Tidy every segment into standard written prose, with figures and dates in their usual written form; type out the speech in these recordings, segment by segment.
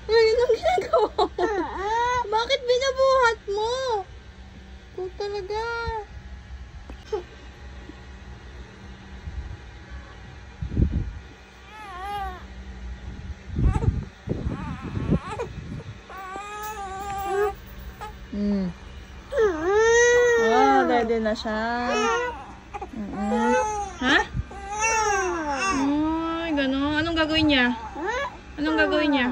Ayun ang ginagawa mo. Bakit binabuhat mo? Ito talaga. Oh, dede na siya. Ha? Ay, gano'n. Anong gagawin niya? Anong gagawin niya?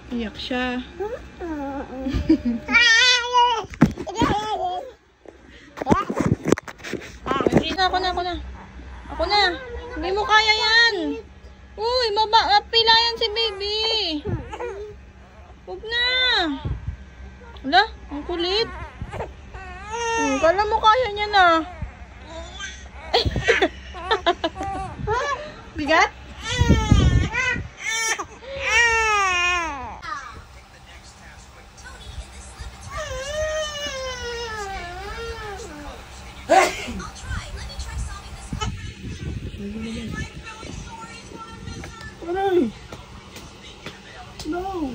Iyak siya. Ako na. Hindi mo kaya yan. Uy, mapila yan si baby. Huwag na. Wala, ang kulit. Kala mo kaya niya na. Bigat? Aray! No!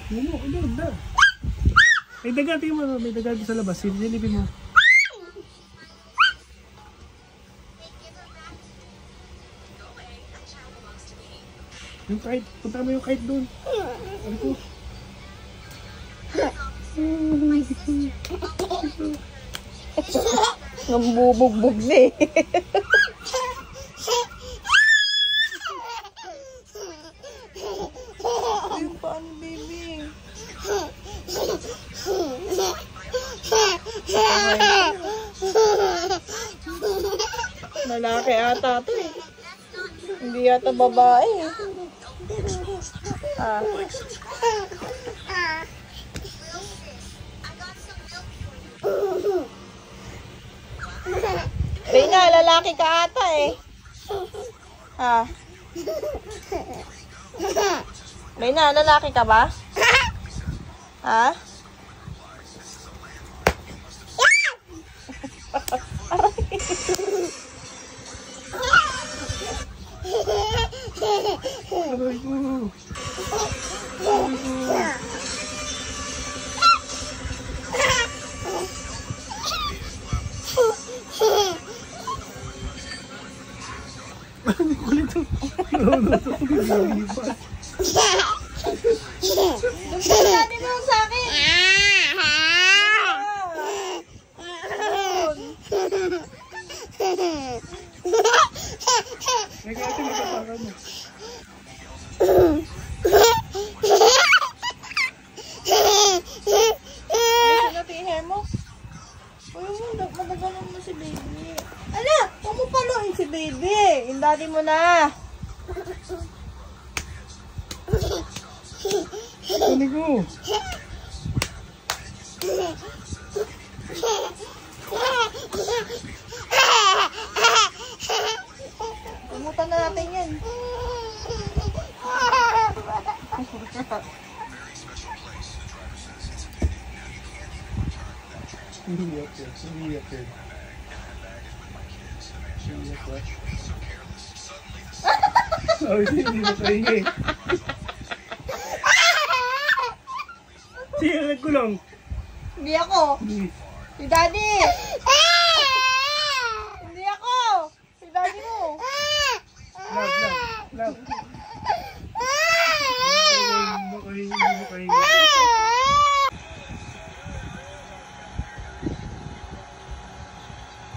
Ano? May daga, tingin mo. May daga sa labas. Silipin mo. Yung kite. Punta mo yung kite doon. Ano ko? Nambubugbog na eh. Yung paan, baby. Lalaki ata ito eh. Hindi yata babae eh. Rina, lalaki ka ata eh. Rina, lalaki ka ba? Ha? Sabi mo sa akin. Ay, mo. Madagalan mo si baby. Ala, huwag mo paluin si baby. Yung daddy mo na. Kunin ko. Umutan na natin yan. Oh, hindi na pahingi. Sino nagkulong? Hindi ako. Si daddy. Hindi ako. Si daddy mo. Love.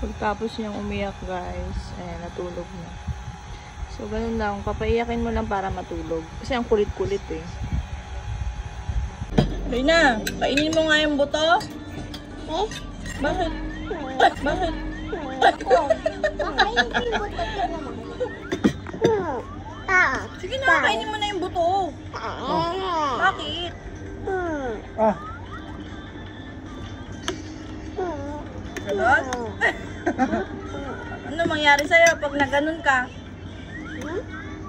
Pagtapos niyang umiyak guys, ayan, natulog na. So, ganun lang. Papaiyakin mo lang para matulog. Kasi ang kulit-kulit eh. Rina, kainin mo nga yung buto. Eh? Bakit? Bakit? Sige na, kainin mo na yung buto. Bakit? Ganon? Ano mangyari sa'yo pag naganon ka?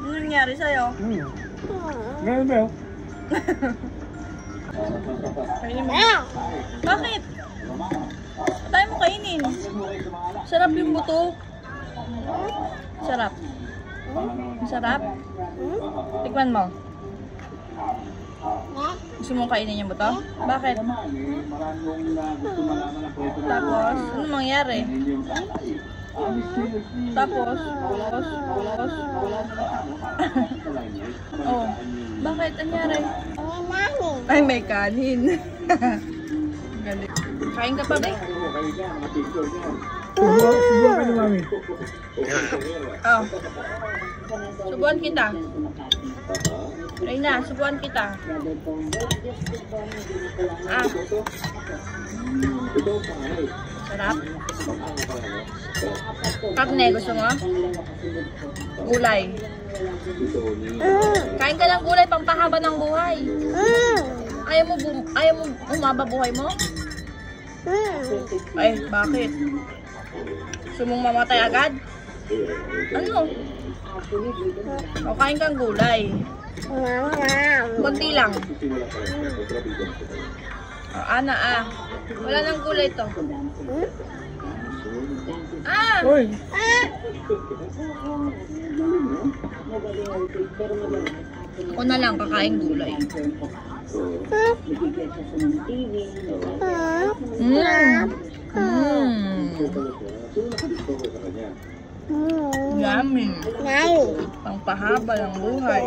Ano nangyari sa'yo? Ganun ba yun? Kainin mo. Bakit? Tayo mo kainin. Sarap yung buto. Sarap. Masarap? Tikman mo. Gusto mong kainin yung buto? Bakit? Tapos, ano mangyari? Tapos. Oh, bakit? Ano nangyari? Ay, may kanin. Galing. Kain ka pa ba? Subuhan ka ni Mami. Oh. Subuhan kita. Reyna, subuhan kita. Ah. Sarap. Karne, gusto mo? Gulay. Kain ka ng gulay, pampahaba ng buhay. Ayaw mo umaba buhay mo? Ay, bakit? Gusto mong mamatay agad? Ano? O, kain kang gulay. Kunti lang. O, Ana, ah. Wala nang gulay to. Ah! Uy! Ako na lang, kakain gulay. Yummy. Pangpahaba ng buhay.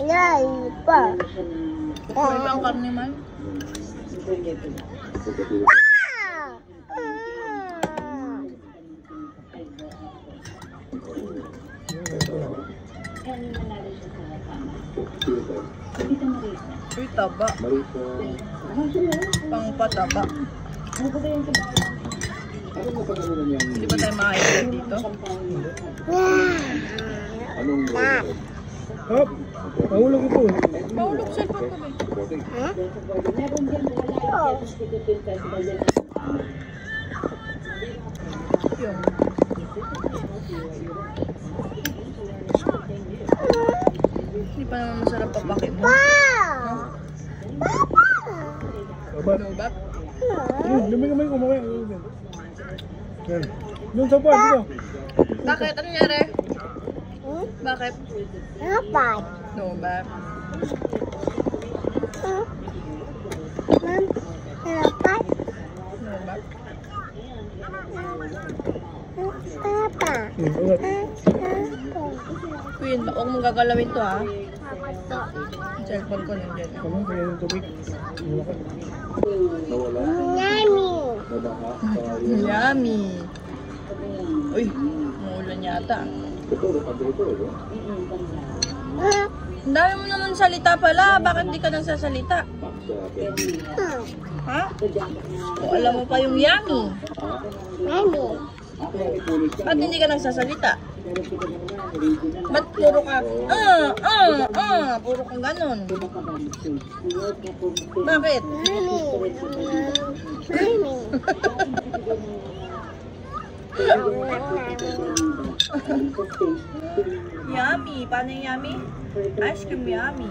May pang karne man. Uy, taba. Pangpataba. Hindi ba tayo makakita dito? Hop! Mahulog ito. Mahulog sa ipon ko ba? Yung. Hindi pa naman masarap papakin mo. Lubak? Lumay ko mamaya. Yan. Yung sa pa, dito. Bakit? Ano nangyari? Bakit? Lubak. Lubak. Queen, huwag mong gagalawin to, ha? Cellphone ko nandiyan. Kamang kaya yung tubig. Yummy! Uy, muulan yata. Ang dami mo naman salita pala. Bakit hindi ka nagsasalita? Ha? O alam mo pa yung yummy. Ba't hindi ka nagsasalita? Ba't puro ka, puro kang ganon? Bakit? Yummy. Paano yung yummy? Ice cream yummy.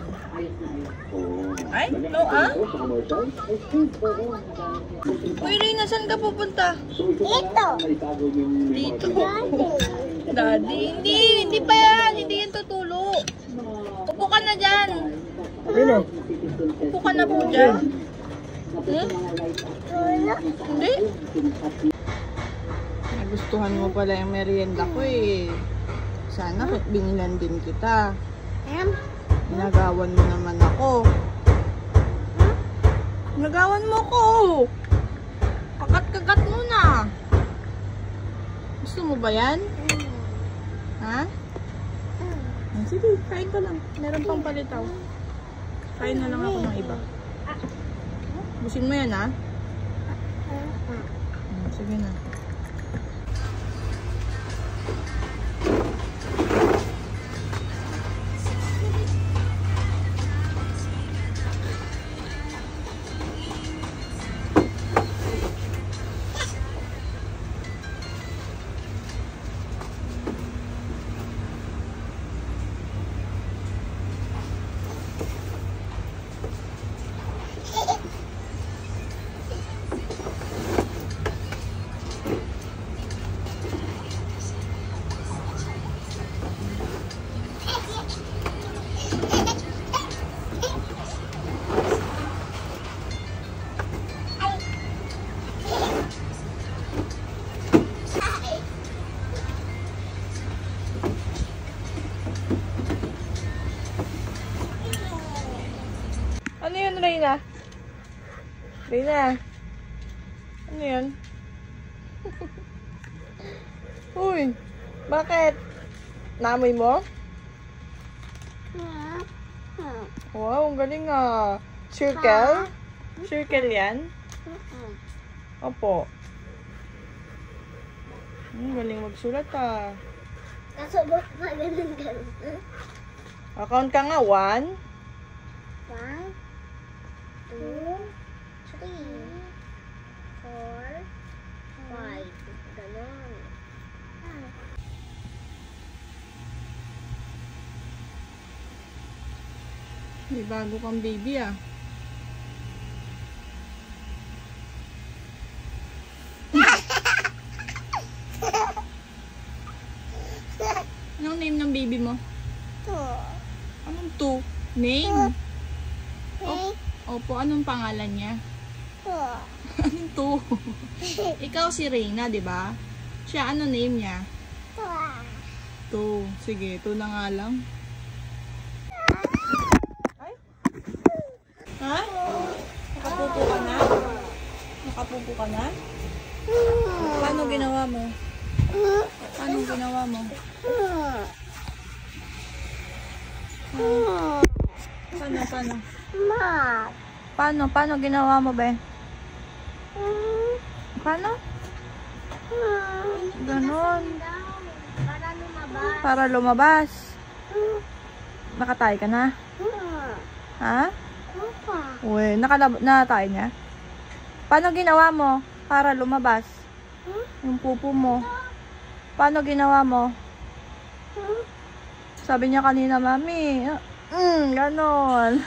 Ay, no ah? Uy, Reyna, saan ka pupunta? Dito. Daddy, hindi pa yan. Hindi yan tutulo. Upo ka na dyan. Upo ka na po dyan. Hindi? Nagustuhan mo pala yung merienda ko eh. Sana binilan din kita. Nagawan mo naman ako. Nagawan mo ko. Kagat-kagat mo na. Gusto mo ba yan? Ha? Sige, kain ka lang. Meron pang palitaw. Kain na lang ako ng iba. Busin mo yan, ha? Sige na. Reyna. Ano yan? Uy, bakit? Naamoy mo? Wow, ang galing ah. Circle? Circle yan? Opo. Galing magsulat ah. Kaso ba ganun? Account ka nga, 1. 1, 2, 3, 4, 5. Ganon. May bago kang baby ah. Anong name ng baby mo? Anong to? Name? Opo, anong pangalan niya? Anong to? Ikaw si Reyna, di ba? Siya, ano name niya? To. Sige, to na nga lang. Ay? Ha? Nakapupo ka na? Nakapupo ka na? Paano ginawa mo? Paano ginawa mo? Paano? Paano ginawa mo, be? Paano? Ganon. Para lumabas. Para lumabas. Nakatay ka na? Ha? Uy, nakatay niya? Paano ginawa mo para lumabas? Yung pupo mo. Paano ginawa mo? Sabi niya kanina, mami. Ganon.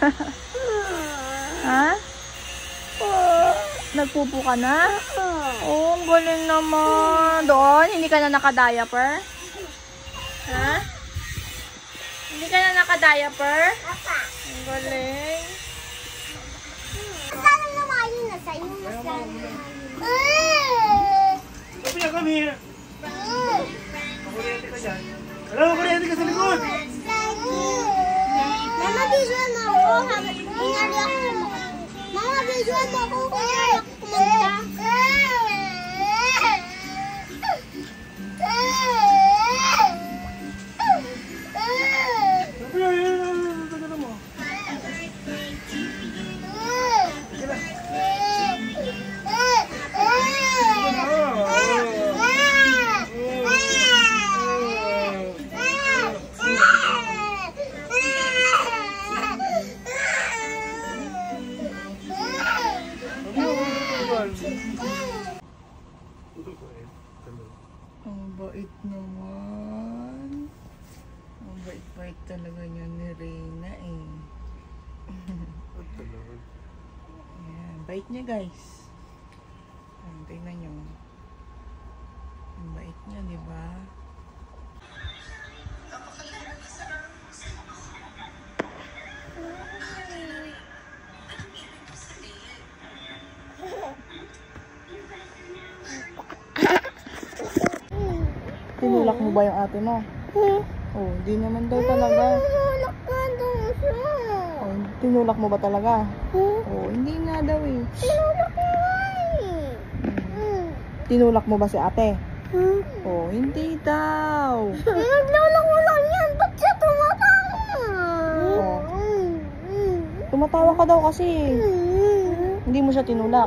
Ha? Nagpupo ka na? Oh, ang galing naman. Doon, hindi ka na naka-diaper? Ha? Hindi ka na naka-diaper? Ang galing. Sana lumayo na sa'yo. Sophia, come here. Kuryente ka dyan. Alam mo, kuryente ka sa likod. Mama, visual mo ako. Inari ako. Mama, visual mo ako. Inari ako kumanta. Sophia, yan. Tagalan mo. Ang bait naman. Ang bait-bait talaga niya ni Reyna eh. Ayan, bait niya guys. Ayan, tingnan niyo. Ang bait niya, di ba? Tinulak mo ba yung ate mo? Oh, hindi naman daw talaga. Tinulak ka daw siya. Oh, tinulak mo ba talaga? Oh, hindi nga daw eh. Tinulak ko nga eh. Tinulak mo ba si ate? Oh, hindi daw. Naglulak mo lang yan. Ba't siya tumatawa? Oh. Tumatawa ka daw kasi. Hindi mo siya tinulak.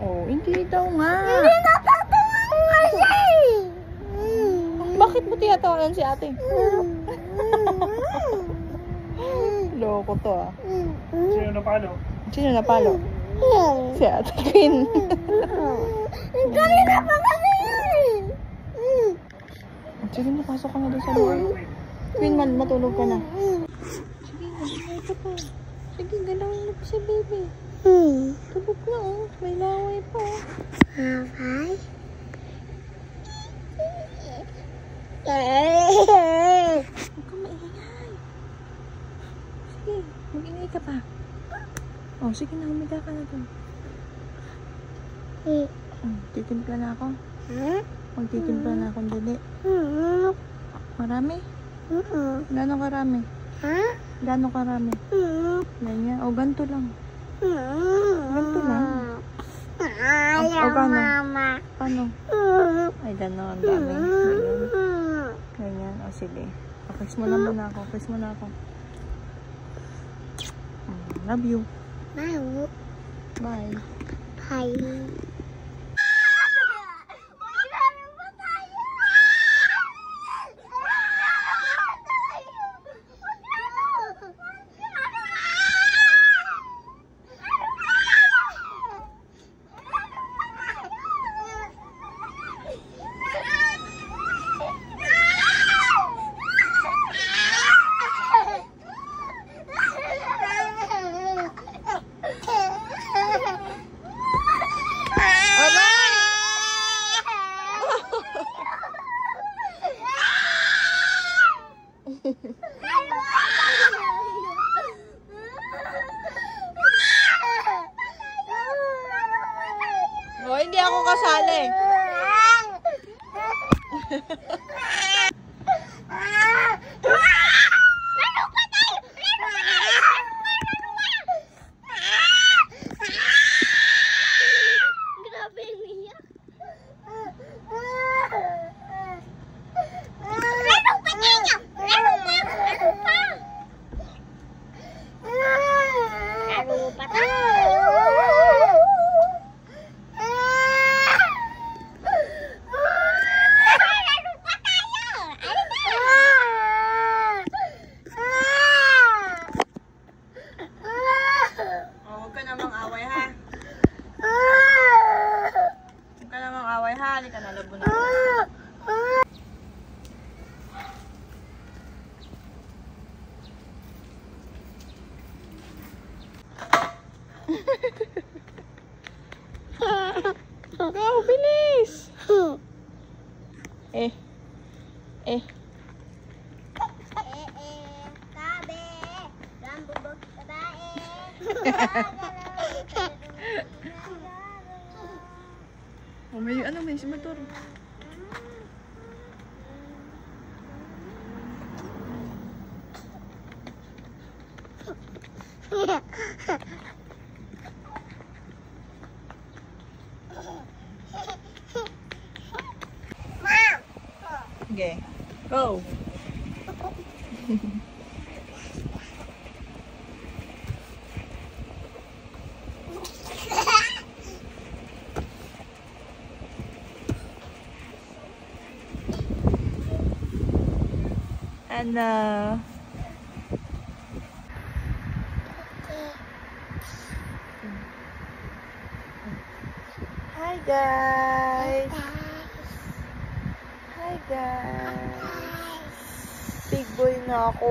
Oh, hindi daw nga. Hindi natatawa nga siya eh. Bakit mo tinatawanan si ate? Loko to ah. Sino na paano? Sino napalo? Si ate Queen. Kanina pa kasi yan. Sige na, pasok ka na doon sa loob. Queen, matulog ka na. Sige, galaw ka pa. Sige, galawin mo pa si baby. Tulog na oh. May laway pa oh. Bye. Huwag kang maingay. Sige, mag-ingay ka pa. Oh, sige na, humiga ka na doon. Titimpla na ako. Magtitimpla na akong dali. Marami? Gano'ng karami? Gano'ng karami? Ganyan. O, ganito lang. Ganito lang. Mama. Paano? Ay, gano'n. Dami. Ganyan. O, sige. Kiss mo na muna ako. Kiss mo na ako. Love you. Bye. Bye. Oh, hindi ako kasali. Grabe niya. Huwag ka namang away, ha? Huwag ka namang away, ha? Halika na, labo na. Go, bilis! Kabe. Rambubog babae. Oh, may si motor. Okay, go. Anna. Hi guys. Hi guys. Big boy na ako.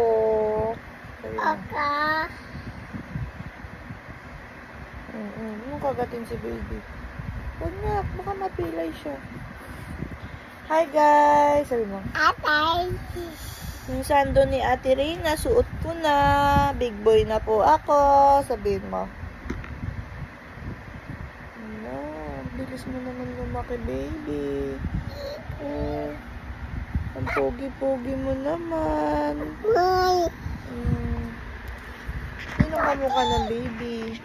Anong kagatin si baby? Huwag na, baka mapilay siya. Hi guys. Sabi mo. Atay. Yung sando ni Ate Reyna, suot ko na. Big boy na po ako. Sabihin mo. Ano, bilis mo naman lumaki, baby. Oh, ang pogi-pogi mo naman. Sino kamukha ng baby?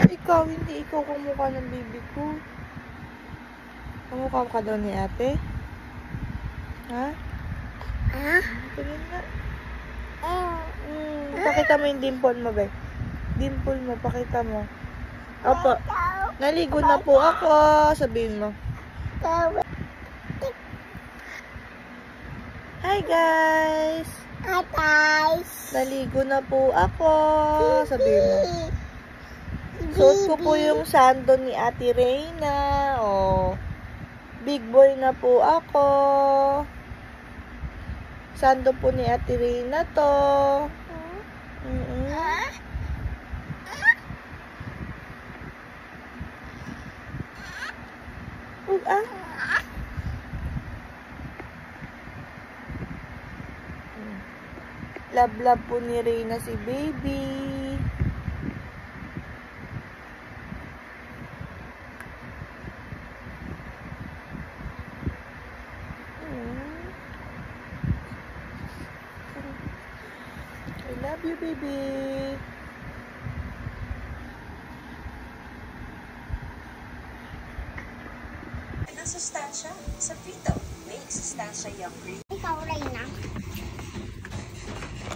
Ikaw, hindi ikaw kamukha ng baby ko. Kamukha ka daw ni ate? Ha? Tingin na. Pakita mo yung dimple mo, be. Dimple mo, pakita mo. Opo. Naligo na po ako. Sabihin mo. Hi, guys. Naligo na po ako. Sabihin mo. Suot ko po yung sando ni Ate Reyna. Oh. Big boy na po ako. Sando po ni Ate Reyna to. Love po ni Reyna si baby. I love you, baby. Ang sustansya sa pito. May sustansya yung green. Ikaw, Reyna.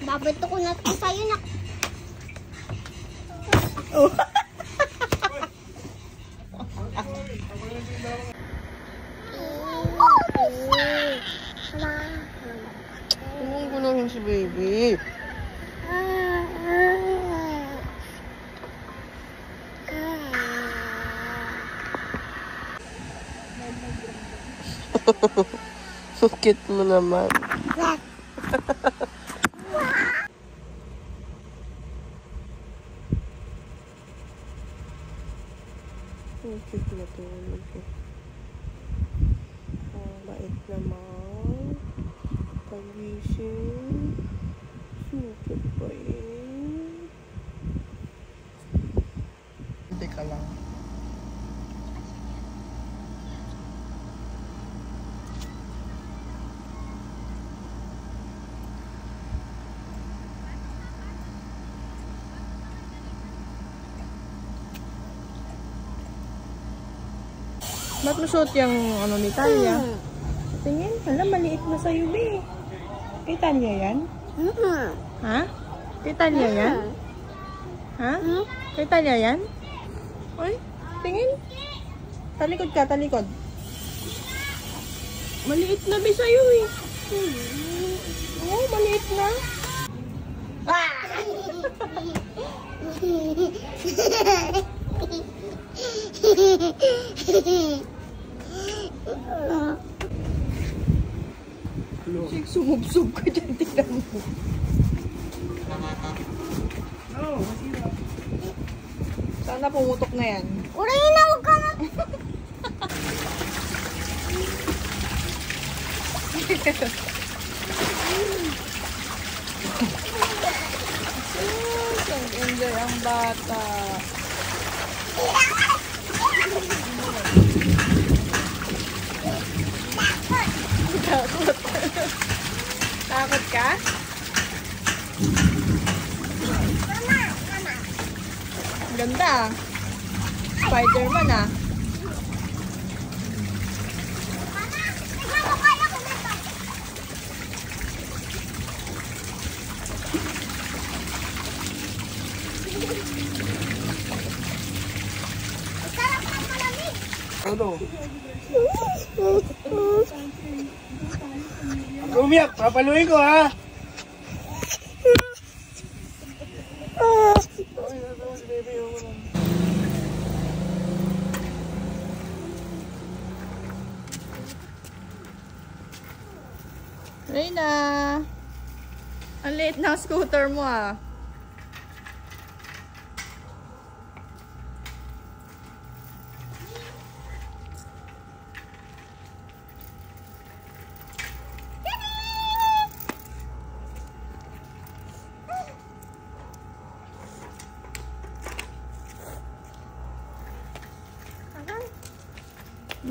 Babato ko na ito sa'yo na. Oh. Huwag guluhin si baby. Cute mo naman. Cute na tulog. Bait naman. Pagising. Super pa eh. Hindi ka lang. Ba't mo suot yung ano ni Talia? Tingin, alam, maliit na sa'yo, be. Kay Talia yan? Ha? Kay Talia yan? Ha? Kay Talia yan? Ay, tingin. Talikod ka, talikod. Maliit na, be, sa'yo eh. Oo, maliit na. Ah! Sige, sumubsog ka dyan, tignan mo. Sana pumutok na yan. Uray na, huwag ka na. Enjoy ang bata. Takot. Takot ka? Ganda. Spider-Man ah. Ano? Umiyak, papaluin ko ha. Reyna, ang liit ng scooter mo ah.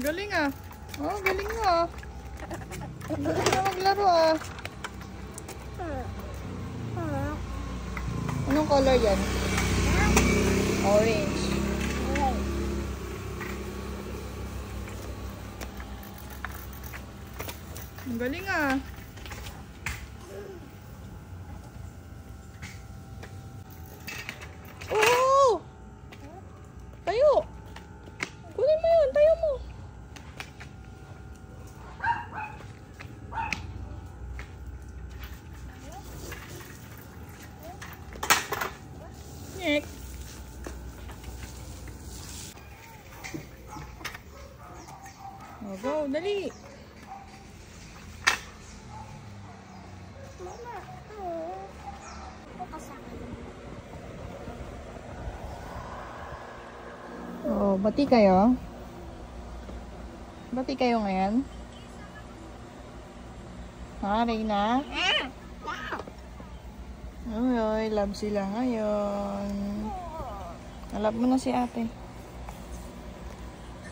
Galing ah. Oh, galing mo ah. Galing na maglaro ah. Anong color yan? Orange. Ang galing ah. Oh! Tayo! Kunin mo yun, tayo mo. Nick. Oh, go, dali. Oh, bati kayo. Bati kayo ngayon. Ha, Reyna? Uy, love sila ngayon. Love mo na si ate.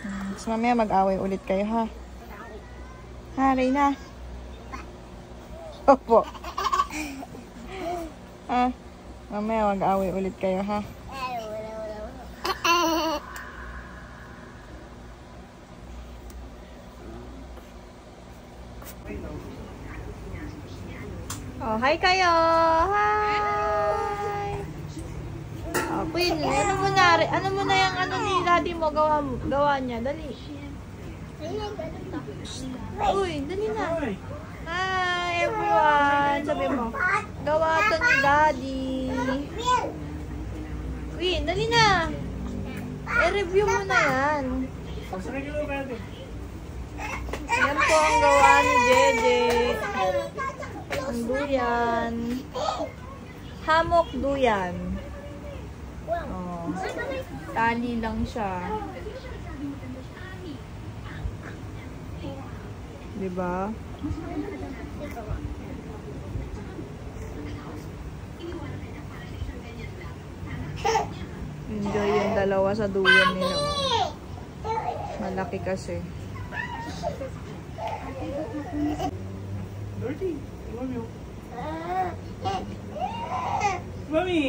Tapos mamaya mag-away ulit kayo, ha? Ha, Reyna? Opo. Ha? Mamaya mag-away ulit kayo, ha? Oh, hi kayo! Hi! Oh, Queen, ano mo na yung ano ni daddy mo, gawa niya. Dali. Uy, dali na. Hi, everyone! Sabi mo, gawa to ni daddy. Queen, dali na. I-review mo na yan. Yan po ang gawa ni Jeje. Ang duyan. Hammock duyan. Oh. Tali lang siya. Diba? Enjoy yung dalawa sa duyan nila. Malaki kasi. Dirty. Mami. Mami.